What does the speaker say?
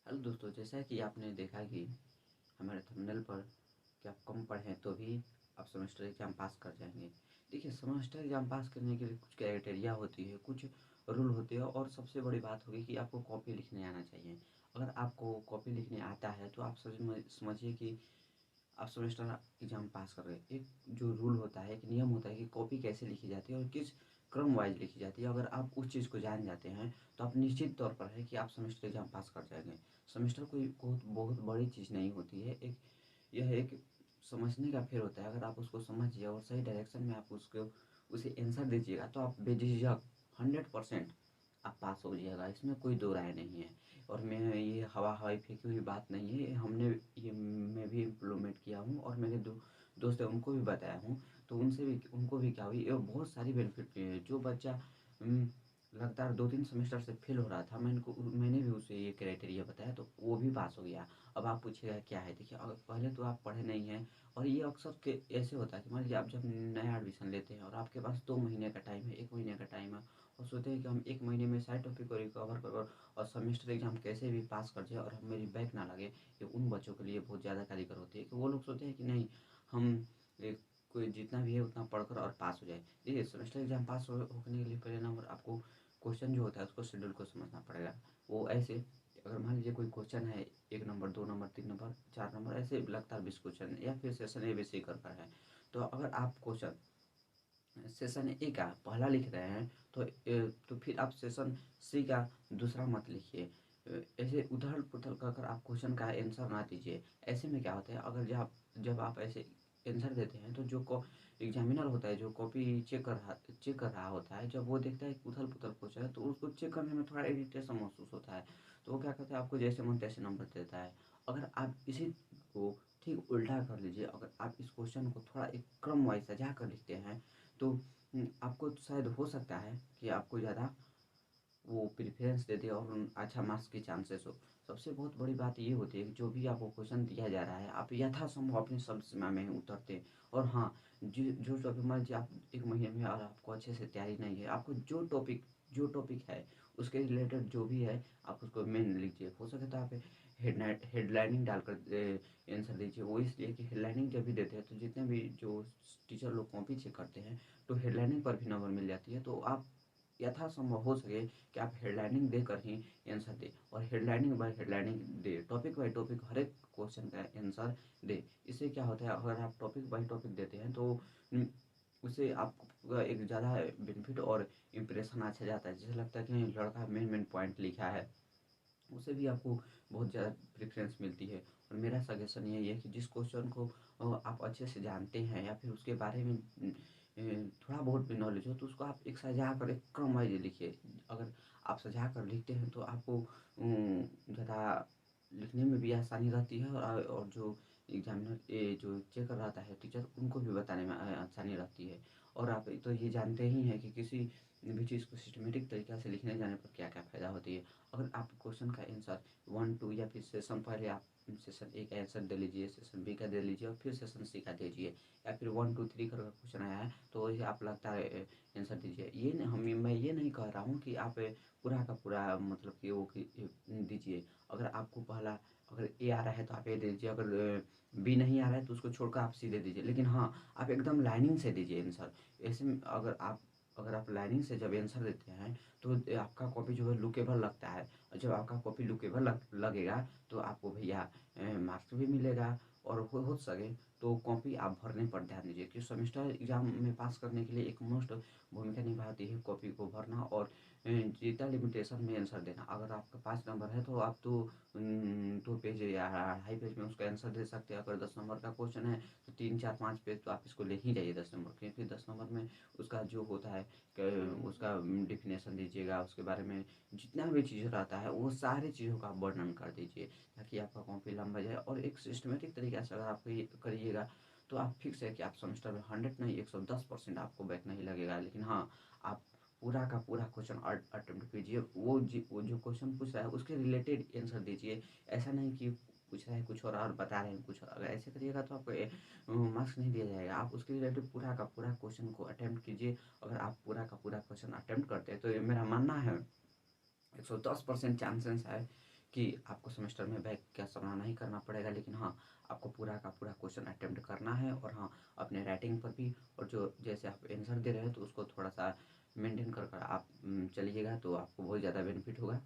Hello दोस्तों, जैसा कि आपने देखा कि हमारे थंबनेल पर कि आप कम पढ़ें तो भी आप सेमेस्टर एग्ज़ाम पास कर जाएंगे। देखिए, सेमेस्टर एग्ज़ाम पास करने के लिए कुछ क्राइटेरिया होती है, कुछ रूल होते हैं और सबसे बड़ी बात होगी कि आपको कॉपी लिखने आना चाहिए। अगर आपको कॉपी लिखने आता है तो आप समझिए कि आप सेमेस्टर एग्ज़ाम पास कर रहे हैं। एक जो रूल होता है, एक नियम होता है कि कॉपी कैसे लिखी जाती है और किस क्रम वाइज लिखी जाती है। अगर आप उस चीज़ को जान जाते हैं तो आप निश्चित तौर पर है कि आप सेमेस्टर एग्ज़ाम पास कर जाएंगे। सेमेस्टर कोई बहुत बहुत बड़ी चीज़ नहीं होती है। यह एक समझने का फेर होता है। अगर आप उसको समझिए और सही डायरेक्शन में आप उसको उसे आंसर दीजिएगा तो आप बेझिझक 100% आप पास हो जाइएगा। इसमें कोई दो राय नहीं है। और मैं ये हवा हवाई फेंकी हुई बात नहीं है, ये मैं भी इम्प्लीमेंट किया हूँ और मेरे दोस्त हैं उनको भी बताया हूँ। तो उनको भी क्या हुई, ये बहुत सारी बेनिफिट हुई है। जो बच्चा लगातार 2-3 सेमेस्टर से फेल हो रहा था, मैंने भी उसे ये क्राइटेरिया बताया तो वो भी पास हो गया। अब आप पूछिएगा क्या है। देखिए, अगर पहले तो आप पढ़े नहीं हैं और ये अक्सर के ऐसे होता है कि मान लीजिए आप जब नया एडमिशन लेते हैं और आपके पास 2 महीने का टाइम है, 1 महीने का टाइम है और सोचते हैं कि हम 1 महीने में सारे टॉपिक को रिकवर कर और सेमेस्टर एग्ज़ाम कैसे भी पास कर जाए और हम मेरी बैक ना लगे। ये उन बच्चों के लिए बहुत ज़्यादा कारगर होती है कि वो लोग सोचते हैं कि नहीं, हम कोई जितना भी है उतना पढ़कर और पास हो जाए। देखिए, सेमेस्टर एग्ज़ाम पास होने के लिए पहले नंबर आपको क्वेश्चन जो होता है उसको शेड्यूल को समझना पड़ेगा। वो ऐसे, अगर मान लीजिए कोई क्वेश्चन है 1 नंबर, 2 नंबर, 3 नंबर, 4 नंबर, ऐसे लगातार 20 क्वेश्चन या फिर सेशन ए बी सी कर है। तो अगर आप क्वेश्चन सेशन ए का पहला लिख रहे हैं तो फिर आप सेशन सी का दूसरा मत लिखिए। ऐसे उथल पुथल कर आप क्वेश्चन का आंसर ना दीजिए। ऐसे में क्या होता है, अगर जब आप ऐसे आंसर देते हैं तो जो को एग्जामिनर होता है, जो कॉपी चेक कर रहा होता है, जब वो देखता है कि उथल पुथल क्वेश्चन है तो उसको चेक करने में थोड़ा इरिटेशन महसूस होता है। तो वो क्या करता है, आपको जैसे मन तैसे नंबर देता है। अगर आप इसी को ठीक उल्टा कर लीजिए, अगर आप इस क्वेश्चन को थोड़ा एक क्रम वाइज सजा कर लिखते हैं तो आपको शायद हो सकता है कि आपको ज़्यादा वो प्रेफ़रेंस दे दे और अच्छा मार्क्स के चांसेस हो। सबसे बहुत बड़ी बात ये होती है कि जो भी आपको क्वेश्चन दिया जा रहा है, आप यथासंभव अपनी शब्द सीमा में उतरते। और हाँ, जो टॉपिक मान लीजिए आप 1 महीने में और आपको अच्छे से तैयारी नहीं है, आपको जो टॉपिक है उसके रिलेटेड जो भी है आप उसको मेन लिखिए। हो सके तो आप हेडलाइनिंग डालकर आंसर दीजिए। वो इसलिए कि हेडलाइनिंग जब भी देते हैं तो जितने भी जो टीचर लोग कॉपी चेक करते हैं तो हेडलाइनिंग पर भी नंबर मिल जाती है। तो आप यथासंभव हो सके कि आप हेडलाइनिंग देकर ही आंसर दें और हेडलाइनिंग बाय हेडलाइनिंग दे, टॉपिक बाय टॉपिक हर एक क्वेश्चन का आंसर दे। इससे क्या होता है, अगर आप टॉपिक बाय टॉपिक देते हैं तो उससे आपको एक ज़्यादा बेनिफिट और इम्प्रेशन अच्छा जाता है, जिसे लगता है कि नहीं, लड़का मेन मेन पॉइंट लिखा है। उससे भी आपको बहुत ज़्यादा प्रेफरेंस मिलती है। और मेरा सजेशन यही है कि जिस क्वेश्चन को आप अच्छे से जानते हैं या फिर उसके बारे में थोड़ा बहुत भी नॉलेज हो तो उसको आप एक सजा कर एक क्रम वाइज लिखिए। अगर आप सजा कर लिखते हैं तो आपको ज़्यादा लिखने में भी आसानी रहती है और जो एग्जामिनर जो चेक रहता है टीचर, उनको भी बताने में आसानी रहती है। और आप तो ये जानते ही हैं कि किसी भी चीज़ को सिस्टमेटिक तरीक़े से लिखने जाने पर क्या-क्या फ़ायदा होती है। अगर आप क्वेश्चन का आंसर 1-2 या फिर सेशन पहले आप सेशन ए का आंसर दे लीजिए, सेशन बी का दे लीजिए और फिर सेशन सी का दीजिए, या फिर 1-2-3 करके क्वेश्चन आया है तो वही आप लगता है आंसर दीजिए। मैं ये नहीं कह रहा हूँ कि आप पूरा का पूरा मतलब कि वो दीजिए। अगर आपको पहला अगर ए आ रहा है तो आप ए दे दीजिए, अगर बी नहीं आ रहा है तो उसको छोड़कर आप सी दे दीजिए। लेकिन हाँ, आप एकदम लाइनिंग से दीजिए आंसर। ऐसे में अगर आप लाइनिंग से जब आंसर देते हैं तो आपका कॉपी जो है लुकेबल लगता है। और जब आपका कॉपी लुकेबल लगेगा तो आपको भैया मार्क्स भी मिलेगा। और हो सके तो कॉपी आप भरने पर ध्यान दीजिए कि सेमेस्टर एग्ज़ाम में पास करने के लिए एक मोस्ट भूमिका निभाती है कॉपी को भरना और जितना लिमिटेशन में आंसर देना। अगर आपका 5 नंबर है तो आप तो 2 पेज या 2.5 पेज में उसका आंसर दे सकते हैं। अगर 10 नंबर का क्वेश्चन है तो 3-4-5 पेज तो आप इसको ले ही जाइए 10 नंबर, क्योंकि 10 नंबर में उसका जो होता है उसका डेफिनेशन दीजिएगा, उसके बारे में जितना भी चीज़ रहता है वो सारी चीज़ों का आप वर्णन कर दीजिए ताकि आपका कॉपी लंबा जाए। और एक सिस्टमेटिक तरीके से अगर आप ये करिएगा तो आप फिक्स है कि आप सेमेस्टर में 100 नहीं 110% आपको बैक नहीं लगेगा। लेकिन हाँ, आप पूरा का पूरा क्वेश्चन अटेम्प्ट कीजिए। वो जो क्वेश्चन पूछ रहा है उसके रिलेटेड आंसर दीजिए। ऐसा नहीं कि पूछ रहा है कुछ और बता रहे हैं कुछ और। अगर ऐसे करिएगा तो आपको मार्क्स नहीं दिया जाएगा। आप उसके रिलेटेड पूरा का पूरा क्वेश्चन को अटेम्प्ट कीजिए। अगर आप पूरा का पूरा क्वेश्चन अटेम्प्ट करते हैं तो ये मेरा मानना है 110% चांसेस है कि आपको सेमेस्टर में बैक का सामना नहीं करना पड़ेगा, लेकिन हाँ, आपको पूरा का पूरा क्वेश्चन अटेम्प्ट करना है। और हाँ, अपने राइटिंग पर भी, और जो जैसे आप आंसर दे रहे हैं तो उसको थोड़ा सा मेंटेन कर कर आप चलिएगा, तो आपको बहुत ज़्यादा बेनिफिट होगा।